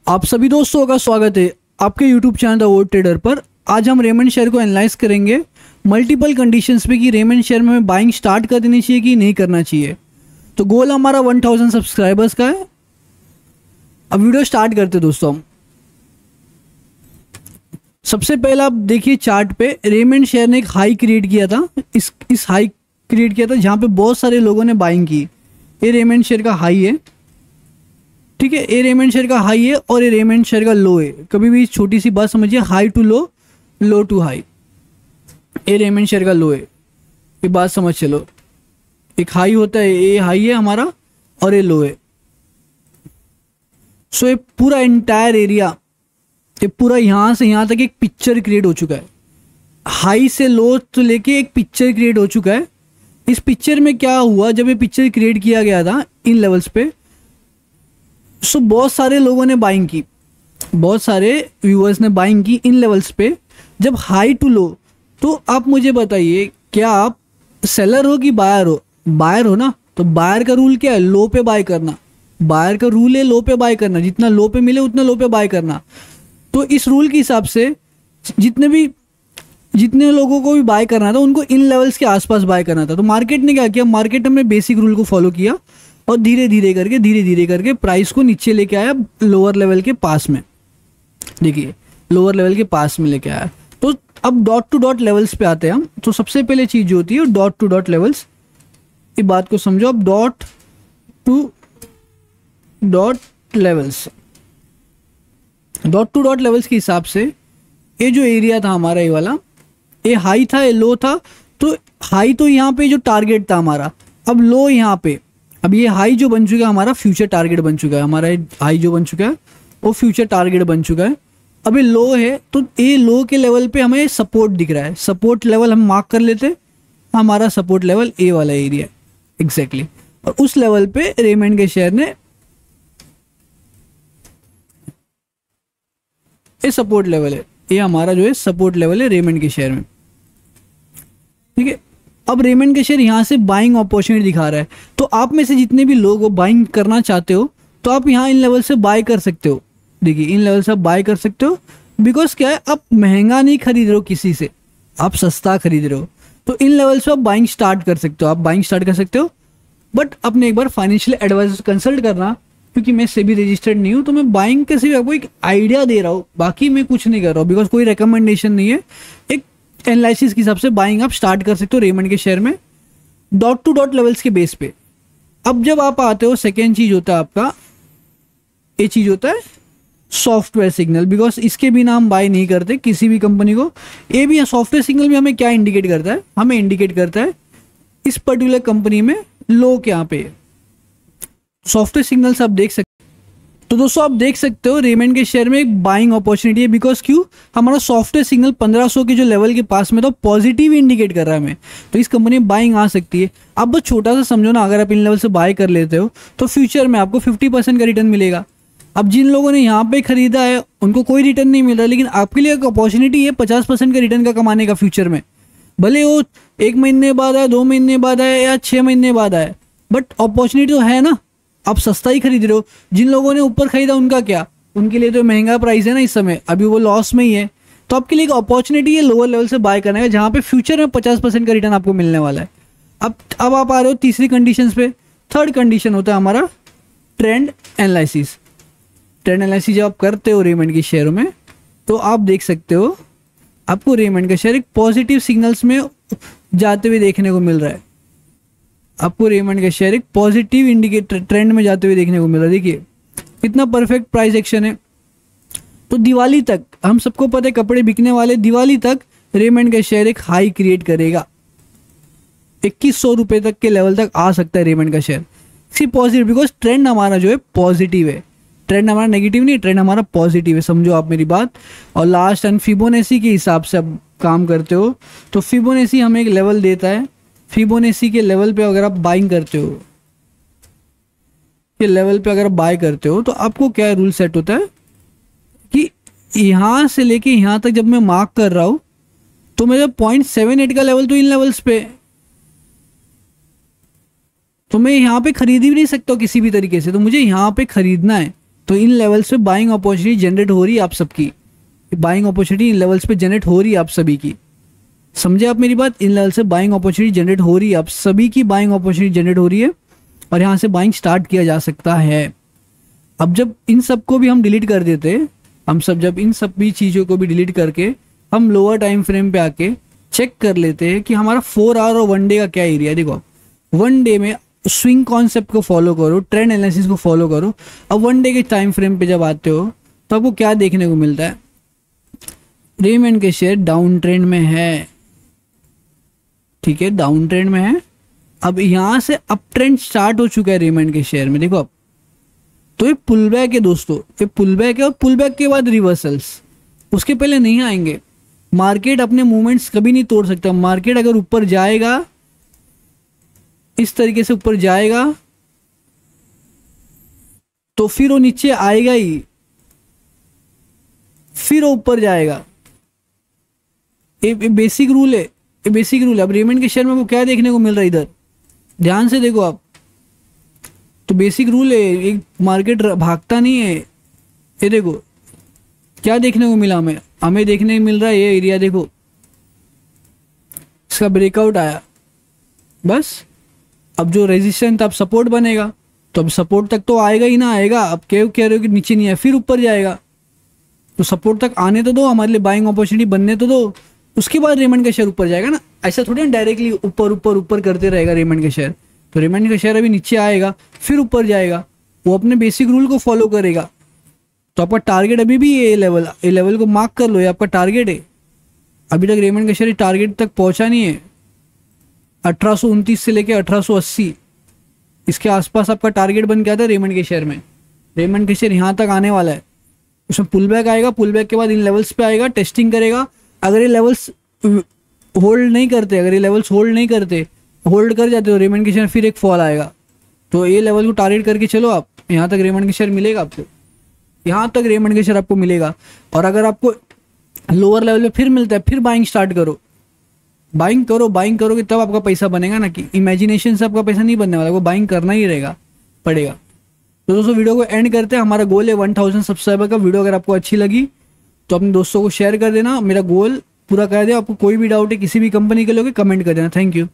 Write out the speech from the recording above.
आप सभी दोस्तों का स्वागत है आपके YouTube channel the vote trader पर। आज हम रेमंड शेयर को एनालाइज करेंगे मल्टीपल कंडीशंस पे कि रेमंड शेयर में हमें बाइंग स्टार्ट कर देनी चाहिए कि नहीं करना चाहिए। तो गोल हमारा 1000 सब्सक्राइबर्स का है। अब वीडियो स्टार्ट करते दोस्तों। हम सबसे पहले आप देखिए चार्ट पे रेमंड शेयर ने एक हाई क्रिएट किया था। इस हाई क्रिएट किया था जहाँ पे बहुत सारे लोगों ने बाइंग की। ये रेमंड शेयर का हाई है, ठीक है। ये रेमंड शेयर का हाई है और ये रेमंड शेयर का लो है। कभी भी छोटी सी बात समझिए, high to low, low to high. ये रेमंड शेयर का लो है, ये बात समझ चलो। एक हाई होता है, ये हाई है हमारा और ये लो है। सो ये पूरा एंटायर एरिया, ये पूरा यहाँ से यहाँ तक एक पिक्चर क्रिएट हो चुका है। हाई से लो तो लेके एक पिक्चर क्रिएट हो चुका है। इस पिक्चर में क्या हुआ, जब ये पिक्चर क्रिएट किया गया था इन लेवल्स पे, सो बहुत सारे लोगों ने बाइंग की, बहुत सारे व्यूअर्स ने बाइंग की इन लेवल्स पे जब हाई टू लो। तो आप मुझे बताइए, क्या आप सेलर हो कि बायर हो? बायर हो ना, तो बायर का रूल क्या है? लो पे बाय करना। बायर का रूल है लो पे बाय करना, जितना लो पे मिले उतना लो पे बाय करना। तो इस रूल के हिसाब से जितने लोगों को भी बाय करना था उनको इन लेवल्स के आसपास बाय करना था। तो मार्केट ने क्या किया, मार्केट ने बेसिक रूल को फॉलो किया और धीरे धीरे करके प्राइस को नीचे लेके आया लोअर लेवल के पास में। देखिए लोअर लेवल के पास में लेके आया। तो अब डॉट टू डॉट लेवल्स पे आते हैं हम। तो सबसे पहले चीज जो होती है डॉट टू डॉट लेवल्स, ये बात को समझो। अब dot to dot levels, dot to dot levels के हिसाब से ये जो एरिया था हमारा, ये वाला, ये हाई था, ये लो था। तो हाई तो यहाँ पे जो टारगेट था हमारा, अब लो यहाँ पे। अब ये हाई जो बन चुका है हमारा फ्यूचर टारगेट बन चुका है। हमारा हाई जो बन चुका है वो फ्यूचर टारगेट बन चुका है। अब ये लो है, तो ये लो के लेवल पे हमें सपोर्ट दिख रहा है। सपोर्ट लेवल हम मार्क कर लेते, हमारा सपोर्ट लेवल ए वाला एरिया एग्जैक्टली। और उस लेवल पे रेमंड के शेयर ने, ये सपोर्ट लेवल है, ये हमारा जो है सपोर्ट लेवल है रेमंड के शेयर में, ठीक है। अब रेमंड के शेयर यहाँ से बाइंग अपॉर्चुनिटी दिखा रहा है। तो आप में से जितने भी लोग बाइंग करना चाहते हो तो आप यहाँ इन लेवल से बाय कर सकते हो। देखिए इन लेवल से आप बाय कर सकते हो, बिकॉज क्या है, आप महंगा नहीं खरीद रहे हो किसी से, आप सस्ता खरीद रहे हो। तो इन लेवल से आप बाइंग स्टार्ट कर सकते हो, आप बाइंग स्टार्ट कर सकते हो। बट अपने एक बार फाइनेंशियल एडवाइजर कंसल्ट करना, क्योंकि मैं सेबी रजिस्टर्ड नहीं हूँ। तो मैं बाइंग के सिर्फ आपको एक आइडिया दे रहा हूँ, बाकी मैं कुछ नहीं कर रहा हूँ, बिकॉज कोई रिकमेंडेशन नहीं है। एक एनालिसिस के हिसाब से बाइंग आप स्टार्ट कर सकते हो रेमंड के शेयर में डॉट टू डॉट लेवल्स के बेस पे। अब जब आप आते हो, सेकेंड चीज होता है आपका, ये चीज होता है सॉफ्टवेयर सिग्नल। बिकॉज इसके बिना हम बाय नहीं करते किसी भी कंपनी को। ये भी सॉफ्टवेयर सिग्नल भी हमें क्या इंडिकेट करता है, हमें इंडिकेट करता है इस पर्टिकुलर कंपनी में लो क्या पे। सॉफ्टवेयर सिग्नल्स आप देख सकते। तो दोस्तों आप देख सकते हो रेमंड के शेयर में एक बाइंग अपॉर्चुनिटी है। बिकॉज क्यों, हमारा सॉफ्टवेयर सिग्नल 1500 के जो लेवल के पास में तो पॉजिटिव इंडिकेट कर रहा है हमें। तो इस कंपनी में बाइंग आ सकती है। अब बस छोटा सा समझो ना, अगर आप इन लेवल से बाय कर लेते हो तो फ्यूचर में आपको 50% का रिटर्न मिलेगा। अब जिन लोगों ने यहाँ पे खरीदा है उनको कोई रिटर्न नहीं मिल रहा, लेकिन आपके लिए एक अपॉर्चुनिटी है 50% का रिटर्न का कमाने का फ्यूचर में। भले वो 1 महीने बाद आए, 2 महीने बाद आए या 6 महीने बाद आए, बट अपॉर्चुनिटी तो है ना। आप सस्ता ही खरीद रहे हो। जिन लोगों ने ऊपर खरीदा उनका क्या, उनके लिए तो महंगा प्राइस है ना इस समय, अभी वो लॉस में ही है। तो आपके लिए एक अपॉर्चुनिटी है लोअर लेवल से बाय करने का, जहाँ पे फ्यूचर में 50% का रिटर्न आपको मिलने वाला है। अब आप आ रहे हो तीसरी कंडीशन पे। थर्ड कंडीशन होता है हमारा ट्रेंड एनालिसिस। ट्रेंड एनालिसिस जब आप करते हो रेमंड के शेयरों में, तो आप देख सकते हो आपको रेमंड का शेयर एक पॉजिटिव सिग्नल्स में जाते हुए देखने को मिल रहा है। आपको रेमंड का शेयर एक पॉजिटिव इंडिकेटर ट्रेंड में जाते हुए देखने को मिल रहा है। देखिए कितना परफेक्ट प्राइस एक्शन है। तो दिवाली तक, हम सबको पता है कपड़े बिकने वाले, दिवाली तक रेमंड का शेयर एक हाई क्रिएट करेगा। 2100 रुपये तक के लेवल तक आ सकता है रेमंड का share. See positive, because trend हमारा जो है पॉजिटिव है। ट्रेंड हमारा नेगेटिव नहीं, ट्रेंड हमारा पॉजिटिव है, समझो आप मेरी बात। और लास्ट एंड फिबोनेसी के हिसाब से आप काम करते हो तो फिबोनेसी हमें एक लेवल देता है। फिबोनेसी के लेवल पे अगर आप बाइंग करते हो, के लेवल पे अगर बाय करते हो, तो आपको क्या रूल सेट होता है कि यहां से लेके यहां तक जब मैं मार्क कर रहा हूं तो मेरा 0.78 का लेवल तो इन लेवल्स पे, तो मैं यहां पे खरीद ही नहीं सकता किसी भी तरीके से। तो मुझे यहां पे खरीदना है, तो इन लेवल्स पे बाइंग अपॉर्चुनिटी जनरेट हो रही है आप सबकी, बाइंग अपॉर्चुनिटी इन लेवल्स पे जनरेट हो रही है आप सभी की। समझे आप मेरी बात? इन लेवल से बाइंग अपॉर्चुनिटी जनरेट हो रही है, आप सभी की बाइंग अपॉर्चुनिटी जनरेट हो रही है और यहाँ से बाइंग स्टार्ट किया जा सकता है। अब जब इन सब को भी हम डिलीट कर देते, हम सब जब इन सब भी चीज़ों को भी डिलीट करके हम लोअर टाइम फ्रेम पे आके चेक कर लेते हैं कि हमारा 4 आवर और 1 डे का क्या एरिया है। देखो 1 डे में स्विंग कॉन्सेप्ट को फॉलो करो, ट्रेंड एनालिसिस को फॉलो करो। अब 1 डे के टाइम फ्रेम पे जब आते हो तो आपको क्या देखने को मिलता है? रेमंड के शेयर डाउन ट्रेंड में है, ठीक है, डाउन ट्रेंड में है। अब यहाँ से अप ट्रेंड स्टार्ट हो चुका है रेमंड के शेयर में। देखो अब तो ये पुल बैक है दोस्तों, ये पुल बैक है और पुल बैक के बाद रिवर्सल्स, उसके पहले नहीं आएंगे। मार्केट अपने मूवमेंट्स कभी नहीं तोड़ सकता। मार्केट अगर ऊपर जाएगा, इस तरीके से ऊपर जाएगा तो फिर वो नीचे आएगा ही, फिर वो ऊपर जाएगा। ये बेसिक रूल है, ये बेसिक रूल है। अब रेमंड के शेयर में वो क्या देखने को मिल रहा है, इधर ध्यान से देखो आप, तो बेसिक रूल है, एक मार्केट भागता नहीं है। ये देखो क्या देखने को मिला हमें, हमें देखने को मिल रहा है ये एरिया, देखो इसका ब्रेकआउट आया, बस। अब जो रेजिस्टेंस अब सपोर्ट बनेगा, तो अब सपोर्ट तक तो आएगा ही ना आएगा। अब कह रहे हो कि नीचे नहीं है, फिर ऊपर जाएगा, तो सपोर्ट तक आने तो दो, हमारे लिए बाइंग अपॉर्चुनिटी बनने तो दो, उसके बाद रेमंड का शेयर ऊपर जाएगा ना। ऐसा थोड़ी ना डायरेक्टली ऊपर ऊपर ऊपर करते रहेगा रेमंड का शेयर। तो रेमंड का शेयर अभी नीचे आएगा फिर ऊपर जाएगा, वो अपने बेसिक रूल को फॉलो करेगा। तो आपका टारगेट अभी भी ये लेवल को मार्क कर लो, ये आपका टारगेट है। अभी तक रेमंड का शेयर टारगेट तक पहुंचा नहीं है, 1829 से लेके 1880 इसके आसपास आपका टारगेट बन गया था रेमंड के शेयर में। रेमंड के शेयर यहाँ तक आने वाला है, उसमें पुल बैक आएगा, पुल बैक के बाद इन लेवल्स पे आएगा, टेस्टिंग करेगा। अगर ये लेवल्स होल्ड नहीं करते, अगर ये लेवल्स होल्ड नहीं करते, होल्ड कर जाते हो रेमंड के शेयर, फिर एक फॉल आएगा। तो ये लेवल को टारगेट करके चलो आप, यहाँ तक रेमंड के शेयर मिलेगा आपको, यहाँ तक रेमंड के शेयर आपको मिलेगा। और अगर आपको लोअर लेवल पे फिर मिलता है, फिर बाइंग स्टार्ट करो, बाइंग करो, बाइंग करोगे तब आपका पैसा बनेगा ना, कि इमेजिनेशन से आपका पैसा नहीं बनने वाला, वो बाइंग करना ही रहेगा पड़ेगा। तो दोस्तों वीडियो को एंड करते हैं। हमारा गोल है 1000 सब्सक्राइबर का। वीडियो अगर आपको अच्छी लगी तो अपने दोस्तों को शेयर कर देना, मेरा गोल पूरा कर दे। आपको कोई भी डाउट है किसी भी कंपनी के लोगे कमेंट कर देना। Thank you.